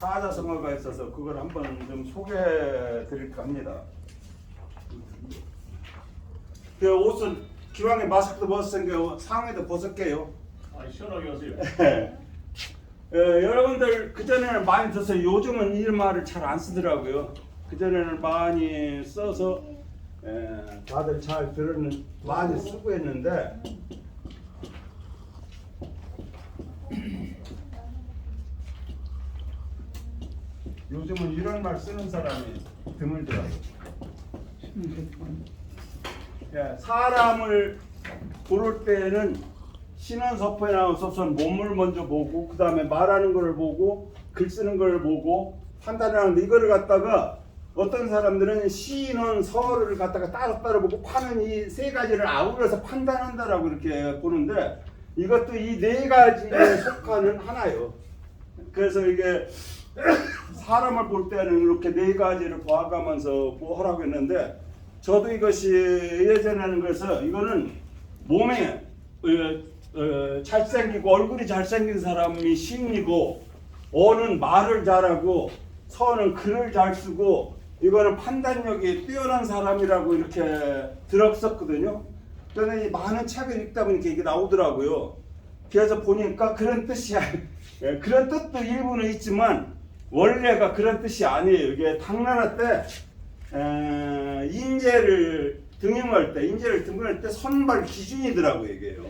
사자성어가 있어서 그걸 한번 좀 소개해 드릴까 합니다. 그 옷은 기왕에 마스크도 벗었으니까 상의도 벗을게요. 시원하게 하세요. 여러분들 그전에는 많이 들었어요. 요즘은 이 말을 잘 안 쓰더라고요. 그전에는 많이 써서 다들 잘 들었는 많이 쓰고 했는데 요즘은 이런 말 쓰는 사람이 드물더라고요. 사람을 고를 때는 신원서포에 나와서선 몸을 먼저 보고 그 다음에 말하는 걸 보고 글 쓰는 걸 보고 판단하는데 이거를 갖다가 어떤 사람들은 신원서를 갖다가 따로따로 보고 파는 이 세 가지를 아우러서 판단한다라고 이렇게 보는데 이것도 이 네 가지에 속하는 하나예요. 그래서 이게 사람을 볼 때는 이렇게 네 가지를 봐가면서 하라고 했는데 저도 이것이 예전에는 그래서 이거는 몸에 잘생기고 얼굴이 잘생긴 사람이 신이고 어는 말을 잘하고 서는 글을 잘 쓰고 이거는 판단력이 뛰어난 사람이라고 이렇게 들었었거든요. 그런데 많은 책을 읽다 보니까 이게 나오더라고요. 그래서 보니까 그런 뜻이야. 그런 뜻도 일부는 있지만 원래가 그런 뜻이 아니에요. 이게 당나라 때 인재를 등용할 때 선발 기준이더라고요. 이게요.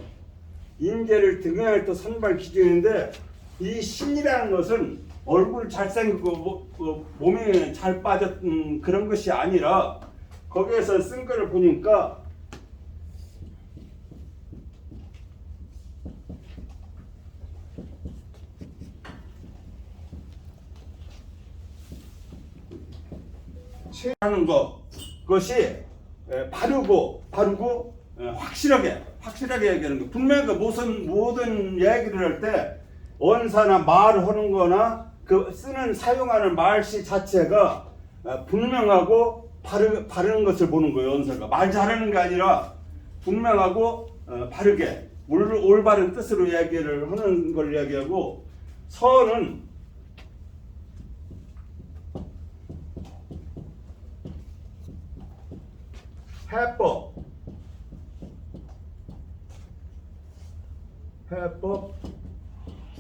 인재를 등용할 때 선발 기준인데 이 신이라는 것은 얼굴 잘생기고 몸이 잘 빠졌던 그런 것이 아니라 거기에서 쓴 거를 보니까 하는 것이 바르고 확실하게 얘기하는 거. 분명히 그 모든 얘기를 할 때 언사나 말하는 거나 그 사용하는 말씨 자체가 분명하고 바르는 것을 보는 거예요. 언사가 말 잘하는 게 아니라 분명하고 바르게 올바른 뜻으로 얘기를 하는 걸 이야기하고 서는 해법,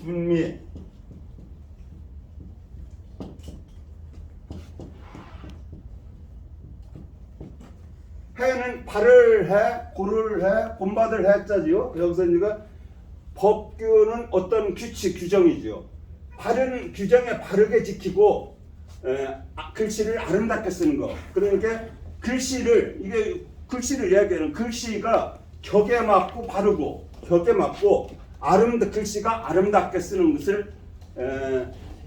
분미, 해는 발을 해, 고를 해, 본받을 해자지요. 여기서 이거 법규는 어떤 규칙, 규정이죠. 바른 규정에 바르게 지키고 글씨를 아름답게 쓰는 거. 그러니까 글씨를 이야기하는 글씨가 격에 맞고 바르고 격에 맞고 글씨가 아름답게 쓰는 것을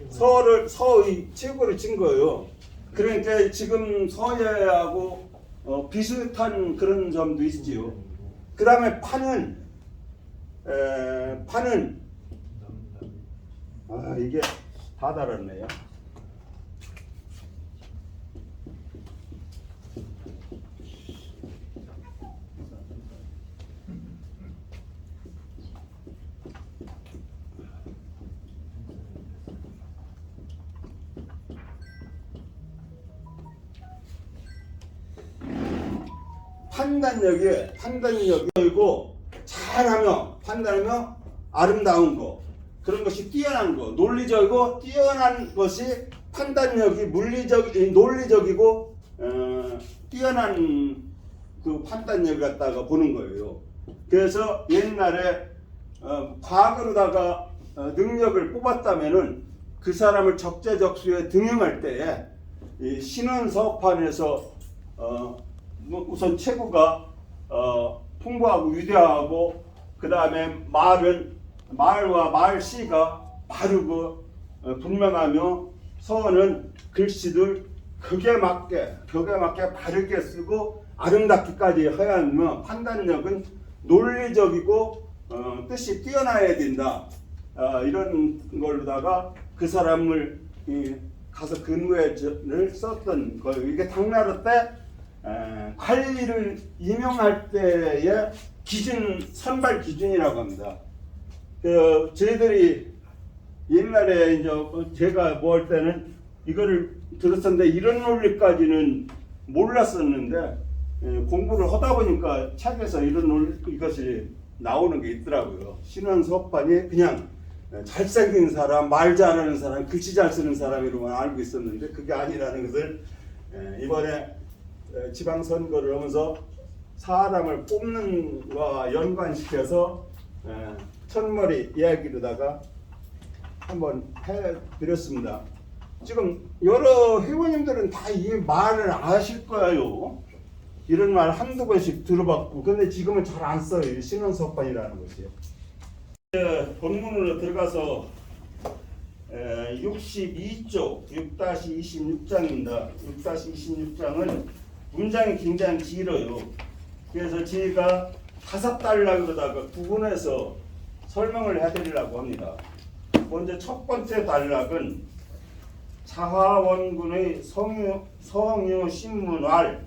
서의 최고로 친 거예요. 그러니까 지금 서예하고 비슷한 그런 점도 있지요. 그 다음에 파는 이게 다 달았네요. 판단력이고 판단하며 아름다운 거 그런 것이 뛰어난 거 논리적이고 뛰어난 것이 판단력이 논리적이고 뛰어난 그 판단력을 갖다가 보는 거예요. 그래서 옛날에 과거로다가 능력을 뽑았다면은 그 사람을 적재적소에 등용할 때에 이 신원서판에서 우선 체구가 풍부하고 위대하고 그 다음에 말과 말씨가 바르고 분명하며 서는 글씨들 격에 맞게 바르게 쓰고 아름답기까지 해야 하면 판단력은 논리적이고 뜻이 뛰어나야 된다. 이런 걸로다가 그 사람을 가서 근무회를 썼던 거예요. 이게 당나라 때 관리를 임용할 때의 기준, 선발 기준이라고 합니다. 저희들이 옛날에 이제 제가 뭐 할 때는 이거를 들었었는데 이런 논리까지는 몰랐었는데 공부를 하다 보니까 책에서 이런 논리 이것이 나오는 게 있더라고요. 신원섭판이 그냥 잘생긴 사람, 말 잘하는 사람, 글씨 잘 쓰는 사람으로만 알고 있었는데 그게 아니라는 것을 이번에 지방선거를 하면서 사람을 뽑는 거와 연관시켜서 첫머리 이야기로다가 한번 해드렸습니다. 지금 여러 회원님들은 다 이 말을 아실 거예요. 이런 말 한두 번씩 들어봤고, 근데 지금은 잘 안 써요. 신원섭판이라는 것이요. 본문으로 들어가서 62쪽 6-26장입니다. 6-26장은 문장이 굉장히 길어요. 그래서 제가 5단락으로다가 구분해서 설명을 해드리려고 합니다. 먼저 첫 번째 단락은 자하원군의 성유신문활.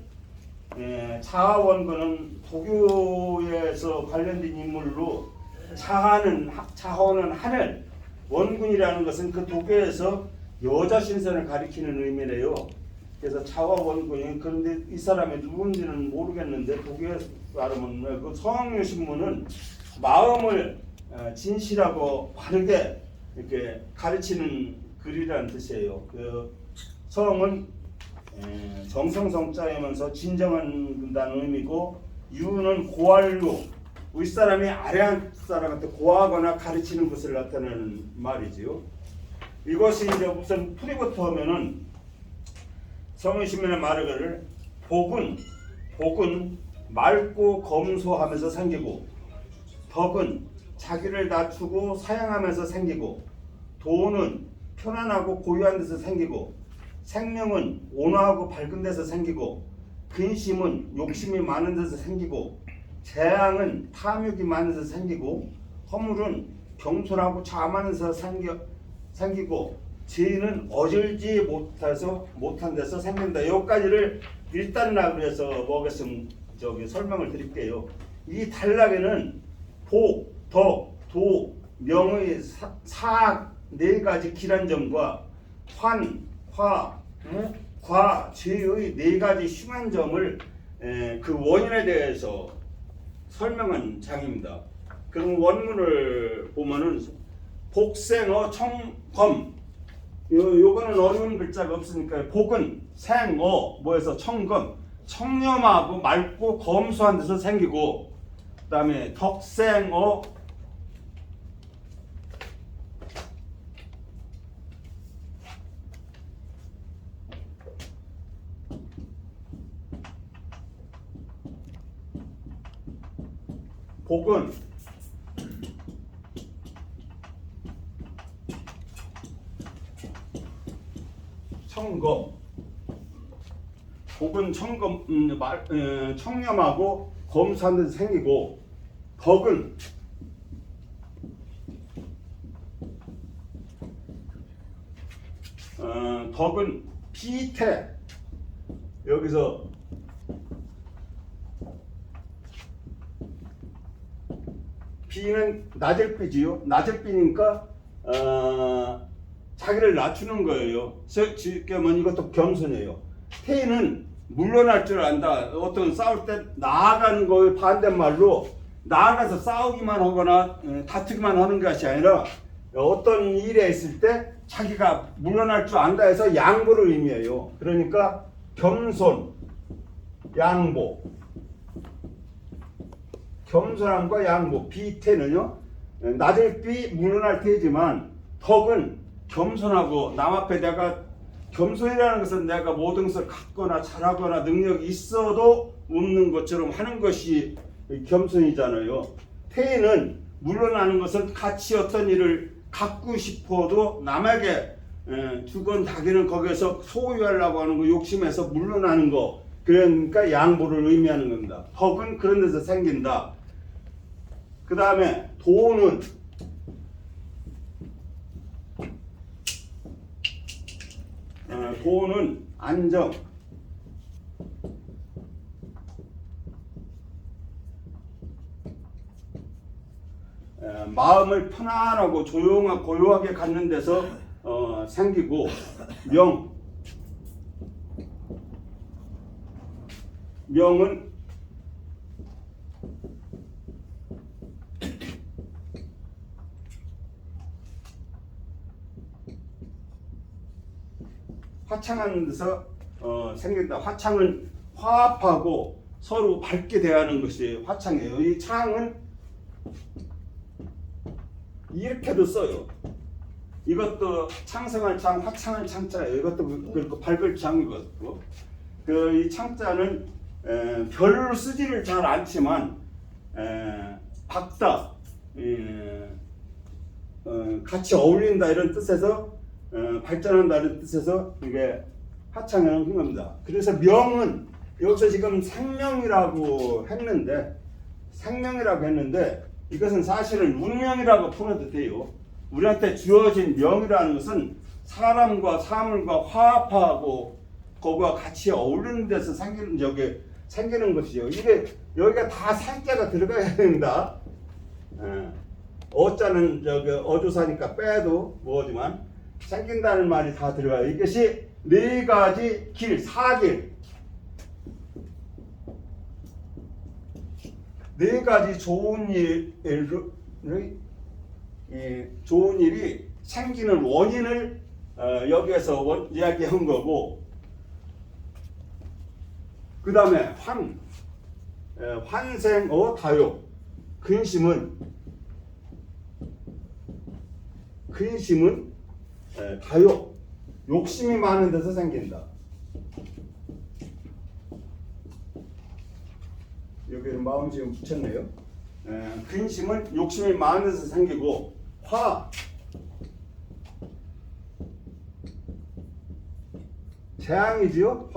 자하원군은 도교에서 관련된 인물로 자하는 하늘, 원군이라는 것은 그 도교에서 여자 신선을 가리키는 의미래요. 그래서 자하원군이, 그런데 이 사람이 누군지는 모르겠는데 도교에서 말하면 그 성유신문은 마음을 진실하고 바르게 이렇게 가르치는 글이라는 뜻이에요. 그 성은 정성성자이면서 진정한다는 의미고, 유는 고활로 윗사람이 아래한 사람한테 고하거나 가르치는 것을 나타내는 말이지요. 이것이 이제 우선 풀이부터 하면은 성유신문의 말을 복은 맑고 검소하면서 생기고, 덕은 자기를 낮추고 사양하면서 생기고, 도는 편안하고 고요한 데서 생기고, 생명은 온화하고 밝은 데서 생기고, 근심은 욕심이 많은 데서 생기고, 재앙은 탐욕이 많은 데서 생기고, 허물은 겸손하고 참하는 데서 생기고, 죄는 어질지 못한 데서 생긴다. 여기까지를 일단락으로 해서 뭐겠으면 설명을 드릴게요. 이 단락에는 복, 덕, 도, 명의 사악 4가지 기란점과 환, 화, 과, 죄의 4가지 흉한 점을 그 원인에 대해서 설명한 장입니다. 그럼 원문을 보면은 복생어 청검, 요거는 어려운 글자가 없으니까 복은 생어 뭐해서 청검, 청렴하고 맑고 검소한 데서 생기고, 그 다음에 덕생어 복은 청검, 복은 청렴하고 검소한 데서 생기고, 덕은 비태, 여기서 비는 낮을 비지요. 낮을 비니까 자기를 낮추는 거예요. 그러면 이것도 겸손이에요. 태는 물러날 줄 안다. 어떤 싸울 때 나아가는 거의 반대말로 나아가서 싸우기만 하거나 다투기만 하는 것이 아니라 어떤 일에 있을 때 자기가 물러날 줄 안다 해서 양보를 의미해요. 그러니까 겸손, 양보, 겸손함과 양보. 비태는요, 낮을 비 물러날 때지만, 덕은 겸손하고 남 앞에 내가, 겸손이라는 것은 내가 모든 것을 갖거나 잘하거나 능력이 있어도 없는 것처럼 하는 것이 겸손이잖아요. 태는 물러나는 것은 같이 어떤 일을 갖고 싶어도 남에게 주건 다기는 거기에서 소유하려고 하는 거, 욕심에서 물러나는 거, 그러니까 양보를 의미하는 겁니다. 덕은 그런 데서 생긴다. 그 다음에 도는 안정, 마음을 편안하고 조용하고 고요하게 갖는 데서 생기고, 명은 화창한 데서 생긴다. 화창은 화합하고 서로 밝게 대하는 것이 화창이에요. 이 창은 이렇게도 써요. 이것도 창성할 창, 화창할 창자예요. 이것도 그렇고 밝을 창이고, 이 창자는 별로 쓰지를 잘 않지만 밝다, 같이 어울린다 이런 뜻에서 발전한다 이런 뜻에서 이게 화창한 겁니다. 그래서 명은 여기서 지금 생명이라고 했는데 이것은 사실은 운명이라고 풀어도 돼요. 우리한테 주어진 명이라는 것은 사람과 사물과 화합하고 그거와 같이 어울리는 데서 생기는 것이죠. 이게 여기가 다 생자가 들어가야 된다. 어자는 어조사니까 빼도 뭐지만 생긴다는 말이 다 들어가요. 이것이 네 가지 길, 사길, 네 가지 좋은 일이 생기는 원인을 여기에서 이야기한 거고, 그 다음에 환생어 다요. 근심은 다요. 욕심이 많은 데서 생긴다. 여기는 마음 지금 붙였네요. 근심은 욕심이 많은 데서 생기고, 재앙이지요.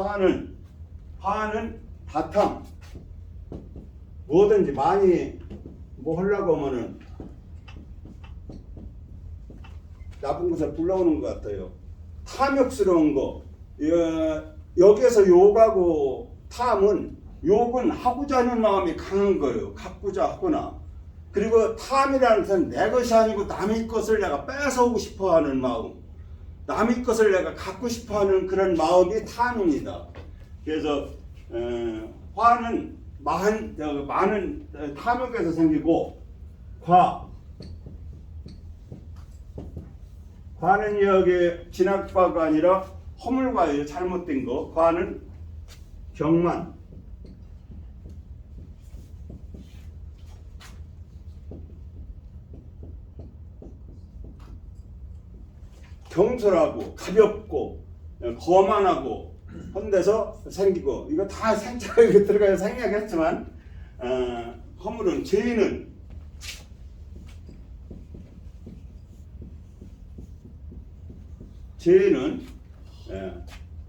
화는 다탐. 뭐든지 많이 뭐 하려고 하면은 나쁜 것을 불러오는 것 같아요. 탐욕스러운 거. 여기에서 욕하고 욕은 하고자 하는 마음이 강한 거예요. 갖고자 하거나. 그리고 탐이라는 것은 내 것이 아니고 남의 것을 내가 뺏어오고 싶어 하는 마음. 남의 것을 내가 갖고 싶어 하는 그런 마음이 탐입니다. 그래서 화는 많은 탐욕에서 생기고, 과는 여기 진학과가 아니라 허물과예요. 잘못된 거. 과는 경만, 경솔하고 가볍고 거만하고 한 데서 생기고, 이거 다 생자가 이렇게 들어가야 생략했지만, 허물은 죄는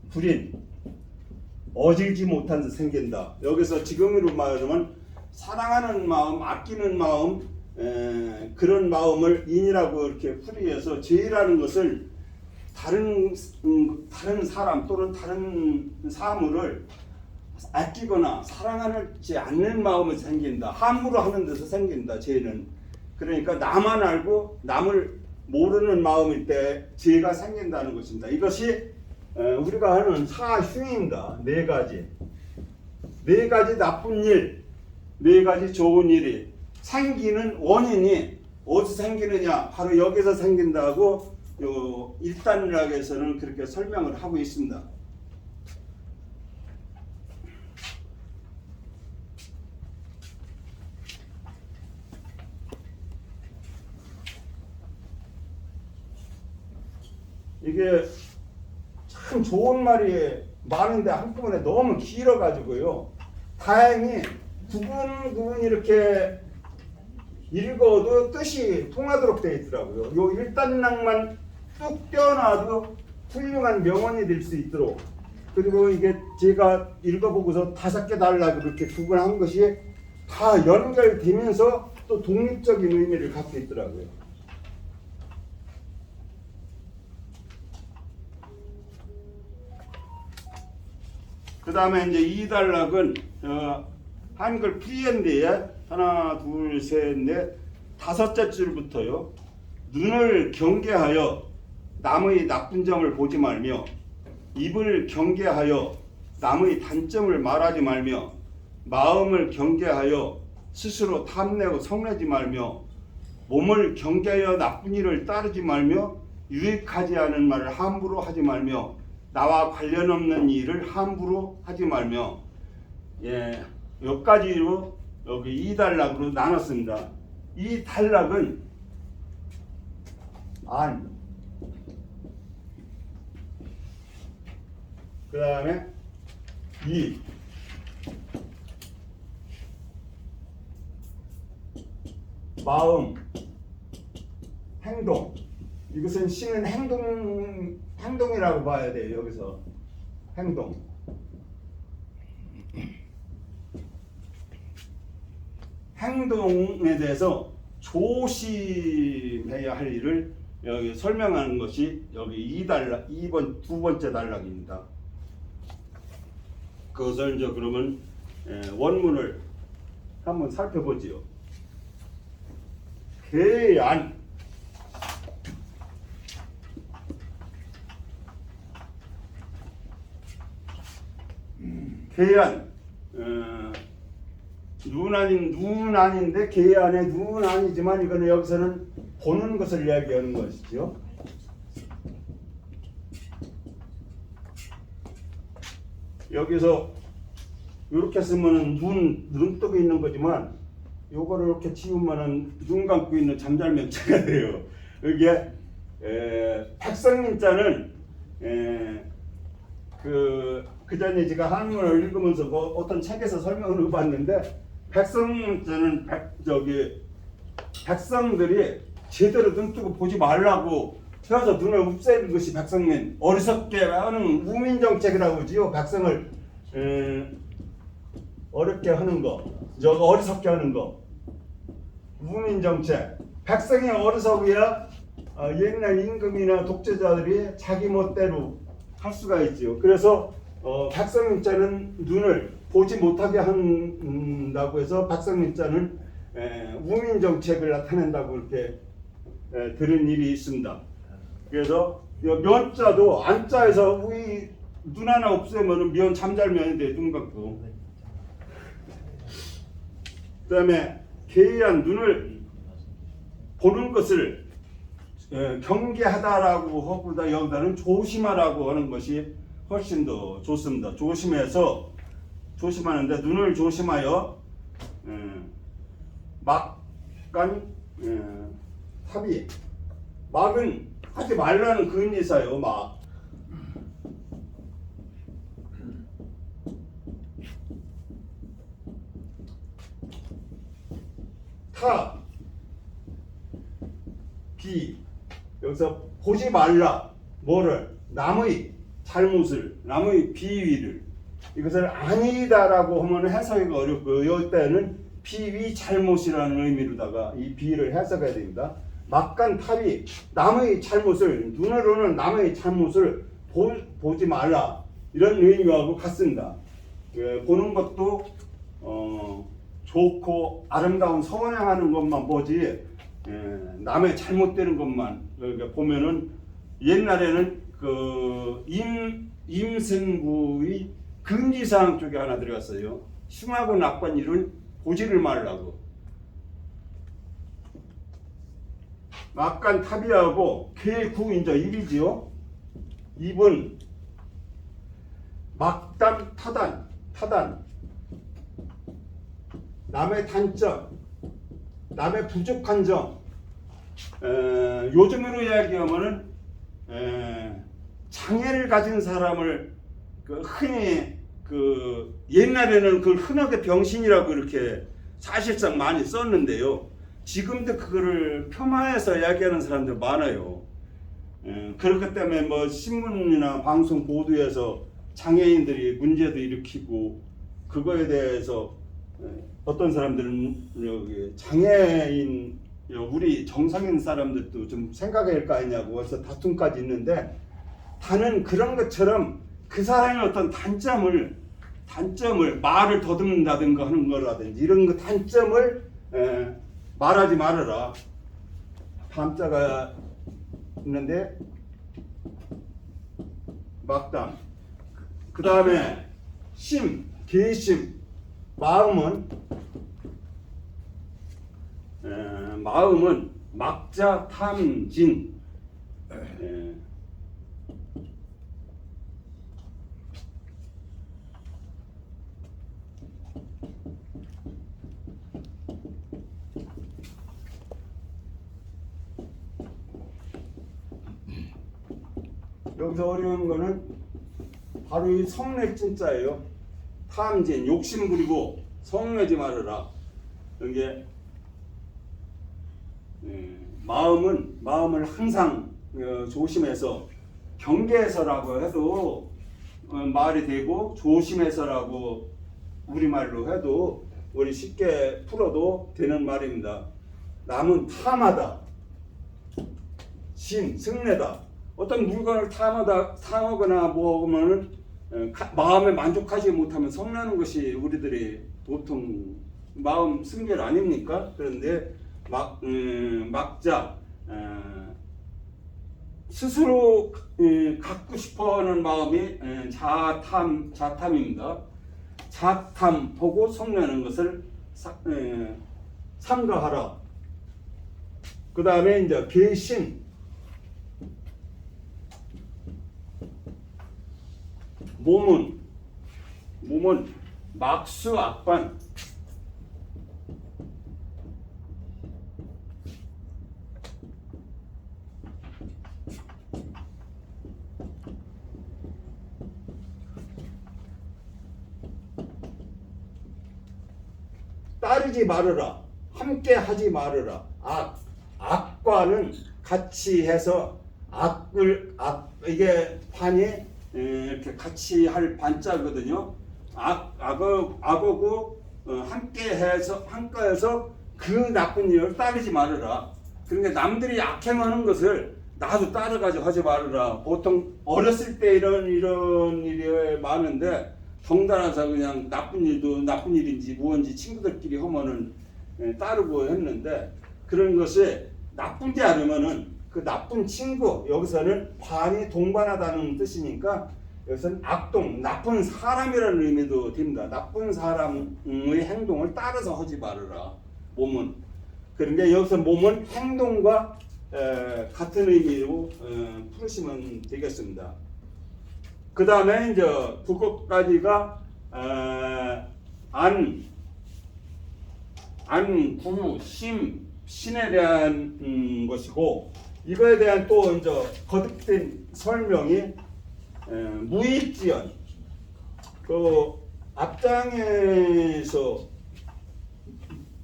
불인, 어질지 못한 데 생긴다. 여기서 지금으로 말하면 사랑하는 마음, 아끼는 마음, 그런 마음을 인이라고 이렇게 풀이해서 죄라는 것을 다른 사람 또는 다른 사물을 아끼거나 사랑하지 않는 마음이 생긴다. 함부로 하는 데서 생긴다. 죄는. 그러니까 나만 알고 남을 모르는 마음일 때 죄가 생긴다는 것입니다. 이것이 우리가 하는 사흉입니다. 네 가지 나쁜 일, 네 가지 좋은 일이 생기는 원인이 어디서 생기느냐, 바로 여기서 생긴다고 일단락에서는 그렇게 설명을 하고 있습니다. 이게 참 좋은 말이 많은데 한꺼번에 너무 길어가지고요. 다행히 구분 이렇게 읽어도 뜻이 통하도록 되어 있더라고요. 요 일단락만 뚝 떼어놔도 훌륭한 명언이 될 수 있도록. 그리고 이게 제가 읽어보고서 5개 달라고 그렇게 구분한 것이 다 연결되면서 또 독립적인 의미를 갖고 있더라고요. 그 다음에 이제 2단락은 한글 프리엔드에 하나, 둘, 셋, 넷, 5째 줄부터요. 눈을 경계하여 남의 나쁜 점을 보지 말며 입을 경계하여 남의 단점을 말하지 말며 마음을 경계하여 스스로 탐내고 성내지 말며 몸을 경계하여 나쁜 일을 따르지 말며 유익하지 않은 말을 함부로 하지 말며 나와 관련 없는 일을 함부로 하지 말며 몇 가지로 여기 2단락으로 나눴습니다. 이 단락은 안, 그 다음에 이, 마음, 행동. 이것은 시는 행동이라고 봐야 돼요. 여기서 행동. 행동에 대해서 조심해야 할 일을 여기 설명하는 것이 여기 2번 두 번째 단락입니다. 그것을 이제 그러면 원문을 한번 살펴보지요. 계안, 계안, 눈 아닌데 계안에 눈 아니지만 이거는 여기서는 보는 것을 이야기하는 것이죠. 여기서 이렇게 쓰면은 눈뜨고 있는 거지만 요거를 이렇게 지우면은 눈 감고 있는 잠잘면체가 돼요. 이게 백성민자는 그 전에 제가 한문을 읽으면서 어떤 책에서 설명을 봤는데 백성민자는 백성들이 제대로 눈 뜨고 보지 말라고 해서 눈을 없애는 것이 백성민 어리석게 하는 우민정책이라고 하지요. 백성을 어렵게 하는 거, 어리석게 하는 거, 우민정책. 백성이 어리석어야 옛날 임금이나 독재자들이 자기 멋대로 할 수가 있지요. 그래서 백성민자는 눈을 보지 못하게 한다고 해서 백성민자는 우민정책을 나타낸다고 이렇게 들은 일이 있습니다. 그래서 면자도 안자에서 눈 하나 없애면 면 잠잘면이 돼. 눈 감고. 그 다음에 계의한 눈을 보는 것을 경계하다라고 하고보다 여기다는 조심하라고 하는 것이 훨씬 더 좋습니다. 조심하는데 눈을 조심하여 막간 탑이 막은 하지 말라는 그 의미사요. 막 타, 비. 여기서 보지 말라. 뭐를? 남의 잘못을, 남의 비위를. 이것을 아니다라고 하면 해석이 어렵고 이때는 비위 잘못이라는 의미로다가 이 비를 해석해야 됩니다. 막간 탑이 남의 잘못을, 눈으로는 남의 잘못을 보지 말라. 이런 의미하고 같습니다. 보는 것도 좋고 아름다운 선행하는 것만 보지 남의 잘못되는 것만 보면은 옛날에는 그 임승부의 금지사항 쪽에 하나 들어갔어요. 흉하고 나쁜 일은 보지를 말라고. 막간 탑이하고 괴구 이제 1이지요. 2번 막담 타단. 남의 단점, 남의 부족한 점. 요즘으로 이야기하면은 장애를 가진 사람을 흔히 옛날에는 그걸 흔하게 병신이라고 이렇게 사실상 많이 썼는데요. 지금도 그거를 폄하해서 이야기하는 사람들 많아요. 그렇기 때문에 뭐 신문이나 방송 보도에서 장애인들이 문제도 일으키고 그거에 대해서 어떤 사람들은 여기 장애인 우리 정상인 사람들도 좀 생각해야 할 거 아니냐고 해서 다툼까지 있는데 다는 그런 것처럼 그 사람의 어떤 단점을 말을 더듬는다든가 하는 거라든지 이런 거 단점을 말하지 말아라. 담자가 있는데 막담. 그 다음에 심, 계심. 마음은 막자, 탐진. 여기서 어려운 거는 바로 이 성내진자예요. 탐진, 욕심 부리고 성내지 말아라. 이게 마음을 항상 조심해서 경계해서라고 해도 말이 되고 조심해서라고 우리말로 해도 우리 쉽게 풀어도 되는 말입니다. 남은 탐하다, 심, 승내다. 어떤 물건을 탐하거나 뭐하면은 마음에 만족하지 못하면 성나는 것이 우리들이 보통 마음 승결 아닙니까? 그런데 막자 스스로 갖고 싶어하는 마음이 자탐입니다. 자탐 보고 성내는 것을 삼가하라. 그 다음에 이제 계신, 몸은 막수 악반. 따르지 말으라. 함께 하지 말으라. 악과는 같이 해서 이게 반이 이렇게 같이 할 반자거든요. 악하고 함께해서 그 나쁜 일을 따르지 말으라. 그러니까 남들이 악행하는 것을 나도 따라가지고 하지 말으라. 보통 어렸을 때 이런 일이 많은데 덩달아서 그냥 나쁜 일도 나쁜 일인지 무언지 친구들끼리 하면은 따르고 했는데, 그런 것이 나쁜지 않으면은 그 나쁜 친구, 여기서는 반이 동반하다는 뜻이니까 여기서는 악동, 나쁜 사람이라는 의미도 됩니다. 나쁜 사람의 행동을 따라서 하지 말아라. 몸은. 그러니까 여기서 몸은 행동과 같은 의미로 풀으시면 되겠습니다. 그 다음에 이제 두 것까지가 구, 심, 신에 대한 것이고, 이거에 대한 또 이제 거듭된 설명이 무익지연. 그 앞장에서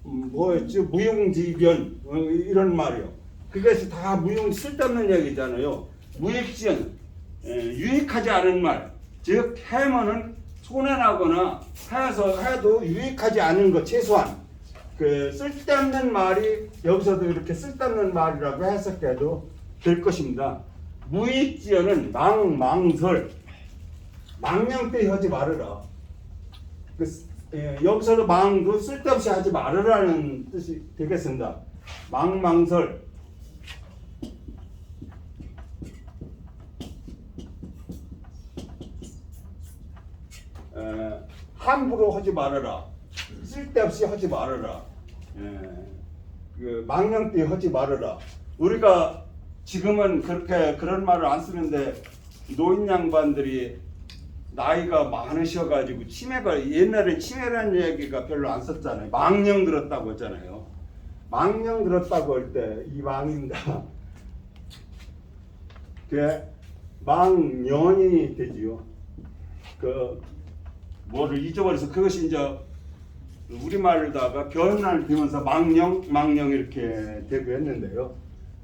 뭐였지? 무용지변 이런 말이요. 그것이 다 쓸데없는 얘기잖아요. 무익지연, 유익하지 않은 말. 즉 해면은 손해나거나 해도 유익하지 않은 것, 최소한 그 쓸데없는 말이 여기서도 이렇게 쓸데없는 말이라고 해석해도 될 것입니다. 무익지연은 망설, 망령되이 하지 말으라. 여기서도 망도 쓸데없이 하지 말으라는 뜻이 되겠습니다. 망설. 함부로 하지 말아라. 쓸데없이 하지 말아라. 망령되이 하지 말아라. 우리가 지금은 그런 말을 안 쓰는데, 노인 양반들이 나이가 많으셔가지고 옛날에 치매라는 얘기가 별로 안 썼잖아요. 망령 들었다고 했잖아요. 망령 들었다고 할 때 이 망입니다. 그게 망년이 되지요. 뭐를 잊어버려서 그것이 이제 우리말로다가 변환을 비면서 망령 이렇게 되고 했는데요.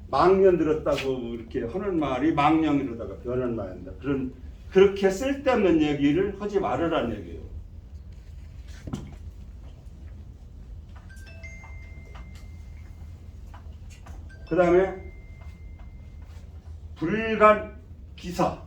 망년 들었다고 이렇게 하는 말이 망령이로다가 변한 말입니다. 그렇게 쓸데없는 얘기를 하지 말으라는 얘기예요. 그 다음에 불간 기사.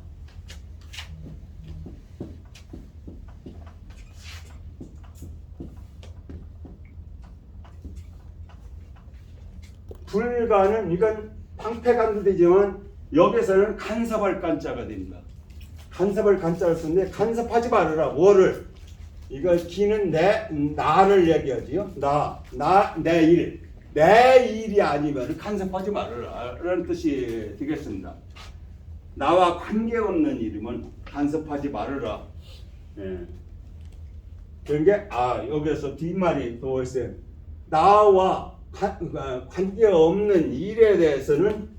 불가는 이건 방패간도 되지만 여기서는 간섭할 간자가 됩니다. 간섭할 간자를 쓰는데 간섭하지 말으라. 뭐를? 이거 기는 나를 얘기하지요. 내 일. 내 일이 아니면 간섭하지 말으라. 라는 뜻이 되겠습니다. 나와 관계없는 일이면 간섭하지 말으라. 예. 그런 게 여기서 뒷말이 더 있어요. 나와 관계없는 일에 대해서는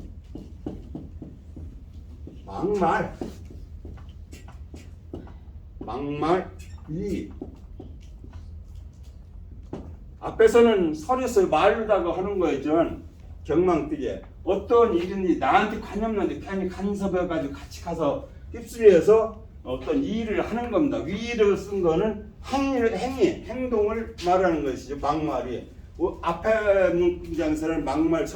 막말이 앞에서는 설에서 말다가 하는 거였지만 경망뜨게 어떤 일인지 나한테 관여없는데 괜히 간섭해가지고 같이 가서 휩쓸려서 어떤 일을 하는 겁니다. 위를 쓴 거는 행동을 말하는 것이죠. 막말이 앞에 문장에서는 막말,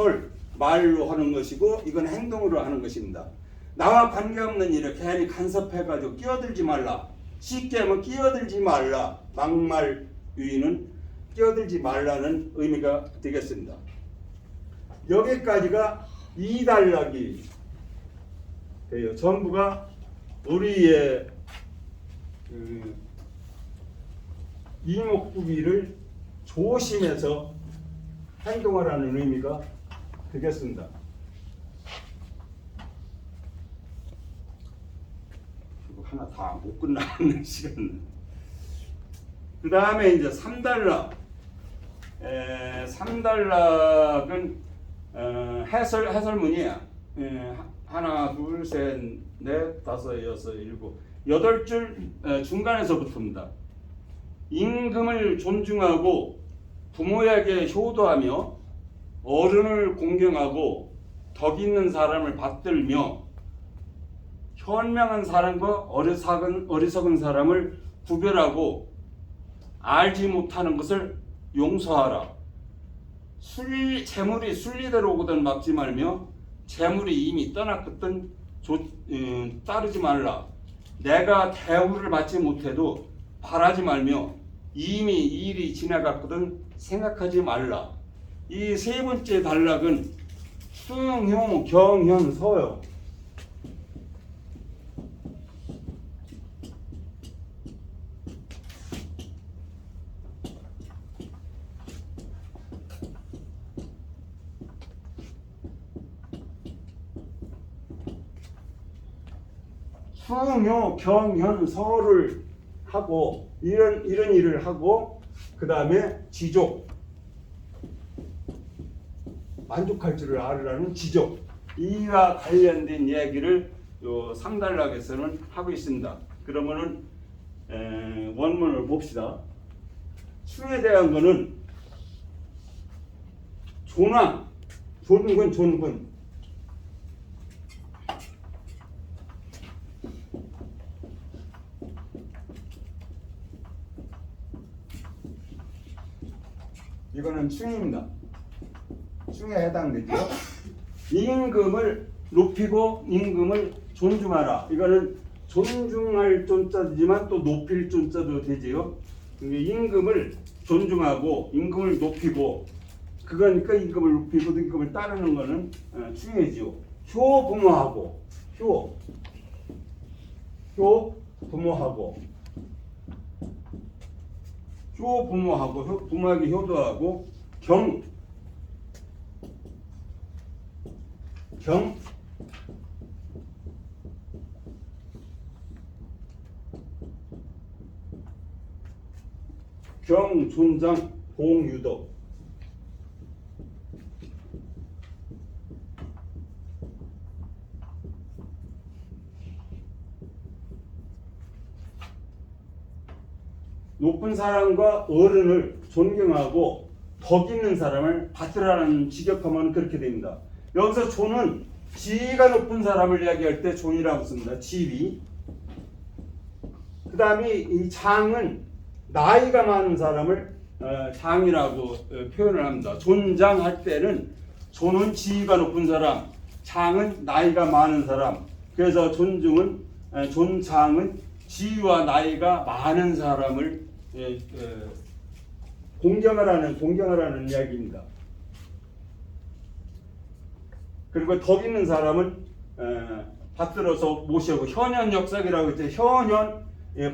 말로 하는 것이고 이건 행동으로 하는 것입니다. 나와 관계없는 일을 괜히 간섭해가지고 끼어들지 말라. 쉽게 하면 끼어들지 말라. 막말 위는 끼어들지 말라는 의미가 되겠습니다. 여기까지가 2단락이 돼요. 전부가 우리의 이목구비를 조심해서 행동하라는 의미가 되겠습니다. 이거 하나 다 못 끝나는 시간. 그 다음에 이제 3단락. 3단락은 해설문이야. 하나, 둘, 셋, 넷, 다섯, 여섯, 일곱, 8줄 중간에서부터입니다. 임금을 존중하고 부모에게 효도하며 어른을 공경하고 덕 있는 사람을 받들며 현명한 사람과 어리석은 사람을 구별하고 알지 못하는 것을 용서하라. 재물이 순리대로 오거든 막지 말며 재물이 이미 떠났거든 따르지 말라. 내가 대우를 받지 못해도 바라지 말며 이미 일이 지나갔거든 생각하지 말라. 이 세 번째 단락은 수용, 경현, 서요. 수용, 경현, 서를 하고 이런 일을 하고 그 다음에 지족, 만족할 줄을 알으라는 지족, 이와 관련된 얘기를 요 3단락에서는 하고 있습니다. 그러면은 원문을 봅시다. 충에 대한 거는 존왕, 존군. 이거는 충입니다. 충에 해당되죠. 임금을 높이고 임금을 존중하라. 이거는 존중할 존자지만 또 높일 존자도 되지요. 임금을 존중하고 임금을 높이고 그거니까 임금을 높이고 임금을 따르는 거는 충이지요. 효 부모하고 부모에게 효도하고 경 존장 공유도. 높은 사람과 어른을 존경하고 덕 있는 사람을 받으라는 직역하면 그렇게 됩니다. 여기서 존은 지위가 높은 사람을 이야기할 때 존이라고 씁니다. 지위. 그 다음에 이 장은 나이가 많은 사람을 장이라고 표현을 합니다. 존장할 때는 존은 지위가 높은 사람, 장은 나이가 많은 사람. 그래서 존장은 지위와 나이가 많은 사람을 공경하라는 이야기입니다. 그리고 덕 있는 사람은 받들어서 모시고 현현역삭이라고 했죠. 현현,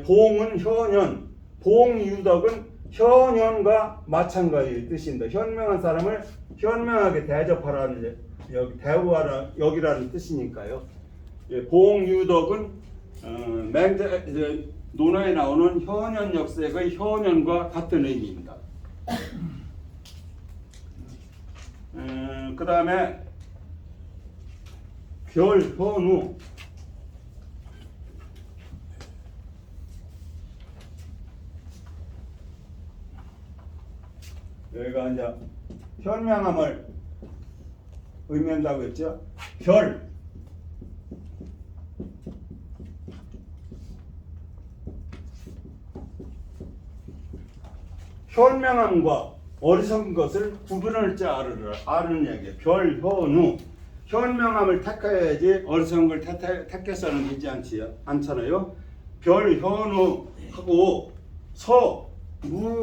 보응은 현현, 보응유덕은 현현과 마찬가지의 뜻입니다. 현명한 사람을 현명하게 대접하라는 여기 대우하라 여기라는 뜻이니까요. 보응유덕은 논어에 나오는 현현역색의 현현과 같은 의미입니다. 그 다음에 별현우, 여기가 이제 현명함을 의미한다고 했죠. 별, 현명함과 어리석은 것을 구분할 줄 아는 얘기예요. 별현우, 현명함을 택해야지 어리석은 걸 택해서는 되지 않잖아요. 별현우하고 서무식하며,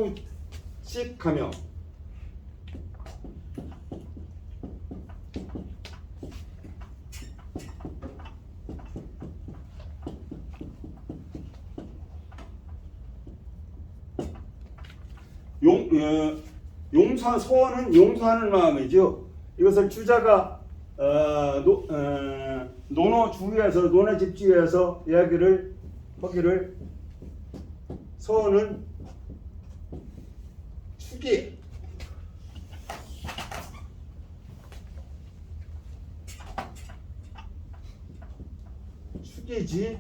서는 용서하는 마음이죠. 이것을 주자가 논어 주위에서 논어 집주위에서 이야기를 하기를 서는 축이, 축이지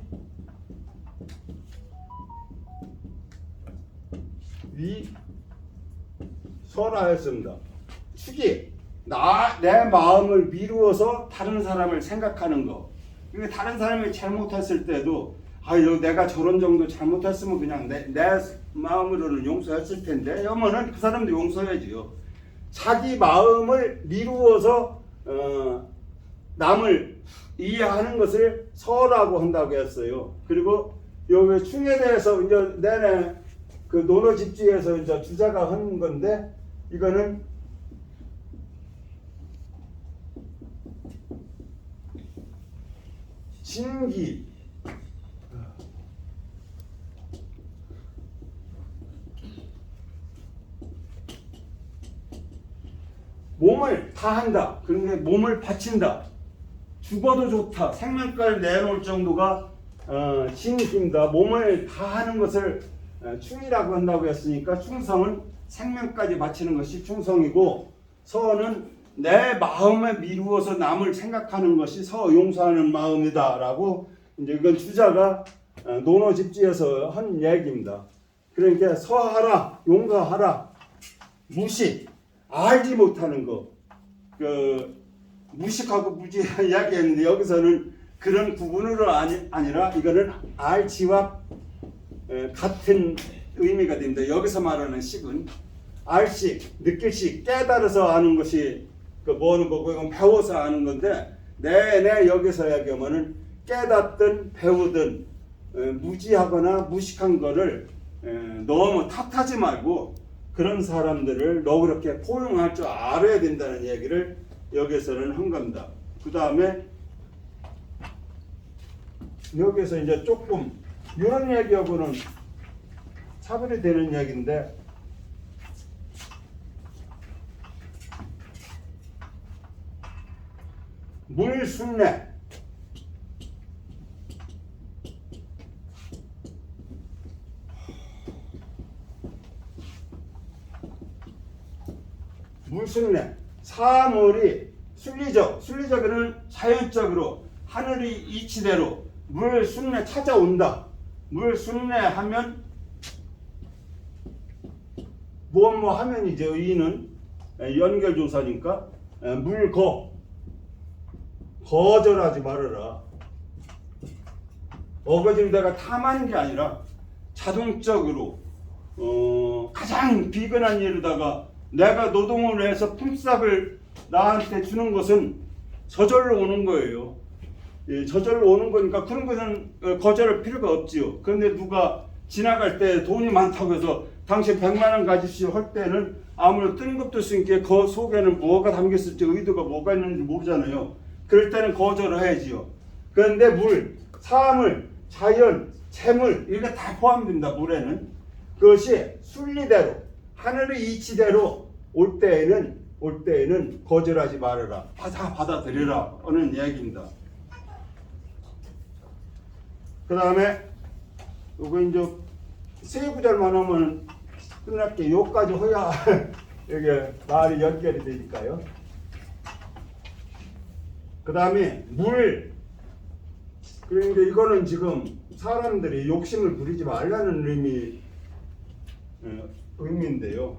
위 서라 했습니다. 축이 내 마음을 미루어서 다른 사람을 생각하는 거. 그러니까 다른 사람이 잘못했을 때도 내가 저런 정도 잘못했으면 그냥 내 마음으로는 용서했을 텐데 하면은 그 사람도 용서해야지요. 자기 마음을 미루어서 남을 이해하는 것을 서라고 한다고 했어요. 그리고 여기 충에 대해서 이제 내내 그 논어 집주에서 이제 주자가 하는 건데 이거는 진기, 몸을 다한다. 그러니까 몸을 바친다. 죽어도 좋다. 생명까지 내놓을 정도가 진기입니다. 몸을 다하는 것을 충이라고 한다고 했으니까 충성은 생명까지 바치는 것이 충성이고, 서는 내 마음에 미루어서 남을 생각하는 것이 서 용서하는 마음이다라고 이제 이건 주자가 논어 집지에서 한 얘기입니다. 그러니까 서하라, 용서하라, 무식, 알지 못하는 거, 무식하고 무지 이야기했는데 여기서는 그런 구분으로 아니라 이거는 알지와 같은 의미가 됩니다. 여기서 말하는 식은 알식, 느낄식, 깨달아서 아는 것이 뭐는 거고 이건 배워서 아는 건데 내내 여기서 이야기하면은 깨닫든 배우든 무지하거나 무식한 거를 너무 탓하지 말고 그런 사람들을 너그럽게 포용할 줄 알아야 된다는 얘기를 여기서는 한 겁니다. 그 다음에 여기서 이제 조금 이런 얘기하고는 차별이 되는 얘기인데 물순례, 물순례, 사물이 순리적으로는 자연적으로 하늘이 이치대로 물순례 찾아온다. 물순례하면 뭐 하면이죠. 이는 연결조사니까 거절하지 말아라. 어거지로다가 탐하는 게 아니라 자동적으로 가장 비근한 예로다가 내가 노동을 해서 품삯을 나한테 주는 것은 저절로 오는 거예요. 저절로 오는 거니까 그런 것은 거절할 필요가 없지요. 그런데 누가 지나갈 때 돈이 많다고 해서 당신 100만 원 가지시오 할 때는 아무래도 뜬금도 없으니까 그 속에는 뭐가 담겼을지 의도가 뭐가 있는지 모르잖아요. 그럴 때는 거절을 해야지요. 그런데 물, 사물, 자연, 재물 이게 다 포함됩니다. 물에는 그것이 순리대로 하늘의 이치대로 올 때에는 거절하지 말아라. 다 받아들여라 하는 이야기입니다. 그 다음에 요거 이제 세 구절만 하면 끝날게. 요까지 해야 이게 말이 연결이 되니까요. 그 다음에 물. 그러니까 이거는 지금 사람들이 욕심을 부리지 말라는 의미인데요.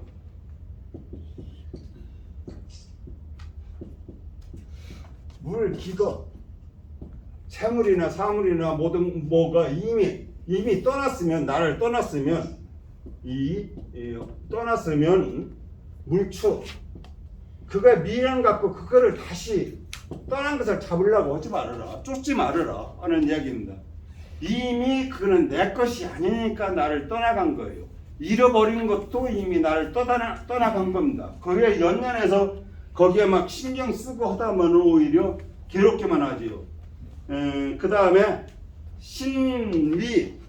물, 기거, 재물이나 사물이나 모든 뭐가 이미 떠났으면, 나를 떠났으면, 떠났으면 물추, 그거에 미련 갖고 그거를 다시 떠난 것을 잡으려고 하지 말아라. 쫓지 말아라 하는 이야기입니다. 이미 그거는 내 것이 아니니까 나를 떠나간 거예요. 잃어버린 것도 이미 나를 떠나간 겁니다. 거기에 연연해서 거기에 막 신경 쓰고 하다 보면 오히려 괴롭게만 하지요. 그 다음에 신리.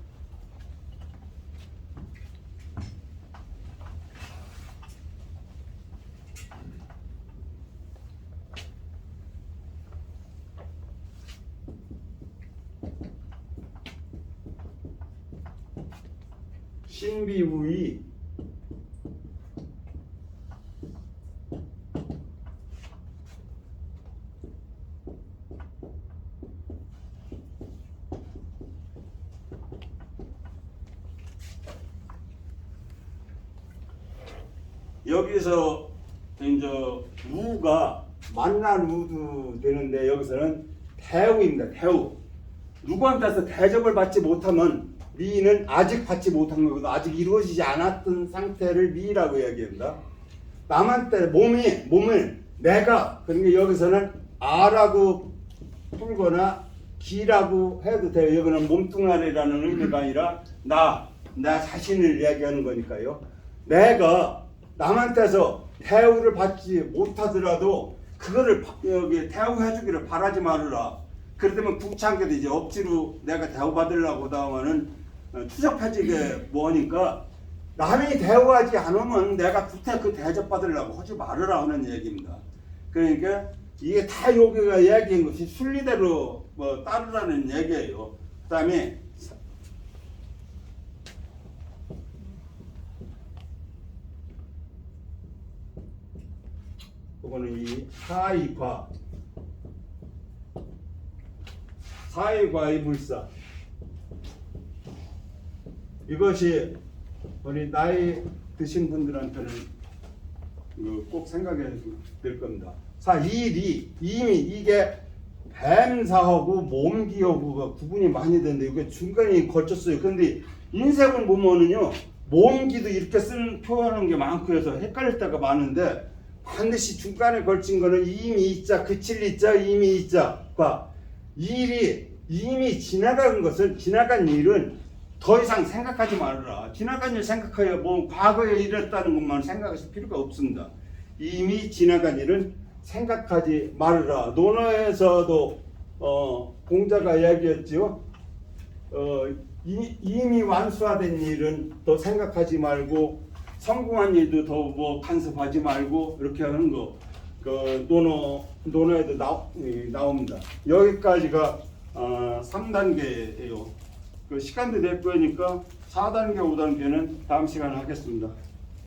신비우의. 여기서 이제 우가 만난 우도 되는데 여기서는 대우입니다. 대우. 누구한테서 대접을 받지 못하면 미는 아직 받지 못한 거거든. 아직 이루어지지 않았던 상태를 미라고 이야기합니다. 남한테 몸을 내가, 그러니까 여기서는 아라고 풀거나 기라고 해도 돼요. 여기는 몸뚱아리라는 의미가 아니라 나 자신을 이야기하는 거니까요. 내가 남한테서 대우를 받지 못하더라도 그거를 여기 대우해주기를 바라지 말으라. 그렇다면 부창게도 이제 억지로 내가 대우받으려고 하다가는 추적해지게 뭐하니까 남이 대우하지 않으면 내가 구태 그 대접받으려고 하지 말으라 하는 얘기입니다. 그러니까 이게 다 여기가 이야기한 것이 순리대로 뭐 따르라는 얘기예요. 그 다음에 이거는 이 사이과의 불사. 이것이 우리 나이 드신 분들한테는 꼭 생각해야 될 겁니다. 이리 이미 이게 뱀사하고 몸기하고가 구분이 많이 되는데 이게 중간에 거쳤어요. 그런데 인생을 보면은요 몸기도 이렇게 쓰는 표현하는 게 많고 해서 헷갈릴 때가 많은데 반드시 중간에 걸친 거는 이미 있자, 그칠 있자, 이미 있자과 일이 이미 지나간 일은 더 이상 생각하지 말아라. 지나간 일 생각하여 뭐 과거에 이랬다는 것만 생각하실 필요가 없습니다. 이미 지나간 일은 생각하지 말아라. 논어에서도 공자가 이야기했지요. 이미 완수화된 일은 더 생각하지 말고 성공한 일도 더 뭐 간섭하지 말고 이렇게 하는 거. 그 논어에도 나옵니다. 여기까지가 3단계예요. 그 시간도 될 거니까 4단계, 5단계는 다음 시간에 하겠습니다.